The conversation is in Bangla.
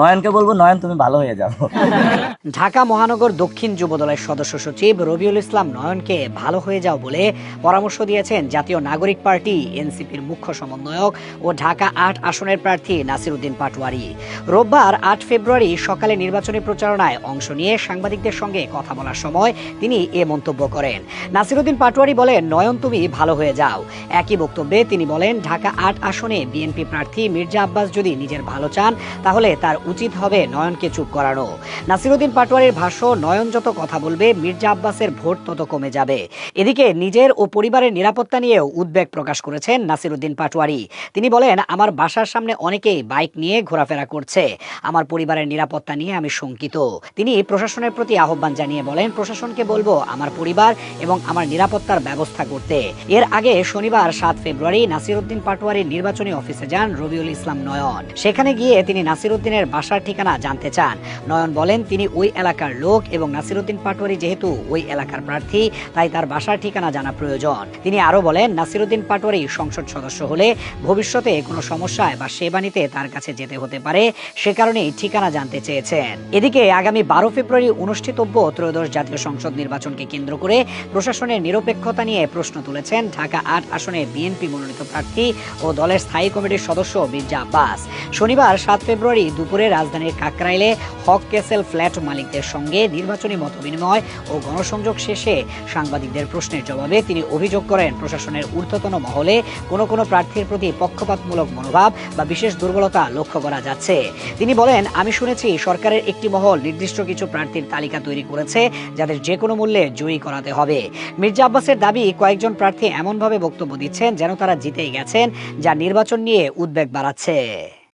নয়নকে বলবো, নয়ন তুমি ভালো হয়ে যাও। ঢাকা মহানগর দক্ষিণ যুবদলের সদস্য সচিব রবিউল ইসলাম নয়নকে ভালো হয়ে যাও বলে পরামর্শ দিয়েছেন জাতীয় নাগরিক পার্টি এনসিপির মুখ্য সমন্বয়ক ও ঢাকা ৮ আসনের প্রার্থী নাসিরউদ্দিন পাটোয়ারি। রোববার ৮ ফেব্রুয়ারি সকালে নির্বাচনী প্রচারণায় অংশ নিয়ে সাংবাদিকদের সঙ্গে কথা বলার সময় তিনি এ মন্তব্য করেন। নাসিরউদ্দিন পাটোয়ারি বলেন, নয়ন তুমি ভালো হয়ে যাও। একই বক্তব্যে তিনি বলেন, ঢাকা ৮ আসনে বিএনপি প্রার্থী মির্জা আব্বাস যদি নিজের ভালো চান তাহলে তার উচিত হবে নয়নকে চুপ করানো। নাসিরউদ্দিন পাটোয়ারির ভাষ্য, নয়ন যত কথা বলবে মির্জা আব্বাসের ভোট তত কমে যাবে। এদিকে নিজের ও পরিবারের নিরাপত্তা নিয়েও উদ্বেগ প্রকাশ করেছেন নাসিরউদ্দিন পাটোয়ারি। তিনি বলেন, আমার বাসার সামনে অনেকেই বাইক নিয়ে ঘোরাফেরা করছে। আমার পরিবারের নিরাপত্তা নিয়ে আমি শঙ্কিত। তিনি প্রশাসনের প্রতি আহ্বান জানিয়ে বলেন, প্রশাসনকে বলবো আমার পরিবার এবং আমার নিরাপত্তার ব্যবস্থা করতে। এর আগে শনিবার ৭ ফেব্রুয়ারি নাসিরউদ্দিন পাটোয়ারির নির্বাচনী অফিসে যান রবিউল ইসলাম নয়ন। সেখানে গিয়ে তিনি নাসিরউদ্দিনের বাসার ঠিকানা জানতে চান। নয়ন বলেন, তিনি ওই এলাকার লোক এবং নাসিরউদ্দিন পাটোয়ারি যেহেতু ওই এলাকার প্রার্থী তাই তার বাসার ঠিকানা জানা প্রয়োজন। তিনি আরো বলেন, নাসিরউদ্দিন পাটোয়ারি সংসদ সদস্য হলে ভবিষ্যতে কোনো সমস্যায় বা সেবা নিতে তার কাছে যেতে হতে পারে, সে কারণেই ঠিকানা জানতে চেয়েছেন। এদিকে আগামী ১২ ফেব্রুয়ারি অনুষ্ঠিতব্য ত্রয়োদশ জাতীয় সংসদ নির্বাচনকে কেন্দ্র করে প্রশাসনের নিরপেক্ষতা নিয়ে প্রশ্ন তুলেছেন ঢাকা ৮ আসনে বিএনপি মনোনীত প্রার্থী ও দলের স্থায়ী কমিটির সদস্য মির্জা আব্বাস। শনিবার ৭ ফেব্রুয়ারি দুপুরে রাজধানীর কাকরাইলে হক ক্যাসেল ফ্ল্যাট মালিকদের সঙ্গে নির্বাচনী মতবিনিময় ও গণসংযোগ শেষে সাংবাদিকদের প্রশ্নের জবাবে তিনি অভিযোগ করেন, প্রশাসনের ঊর্ধ্বতন মহলে কোনো প্রার্থীর প্রতি পক্ষপাতমূলক মনোভাব বা বিশেষ দুর্বলতা লক্ষ্য করা যাচ্ছে। তিনি বলেন, আমি শুনেছি সরকারের একটি মহল নির্দিষ্ট কিছু প্রার্থীর তালিকা তৈরি করেছে যাদের যে কোনো মূল্যে জয়ী করাতে হবে। মির্জা আব্বাসের দাবি, কয়েকজন প্রার্থী এমনভাবে বক্তব্য দিচ্ছেন যেন তারা জিতেই গেছেন, যা নির্বাচন নিয়ে উদ্বেগ বাড়াচ্ছে।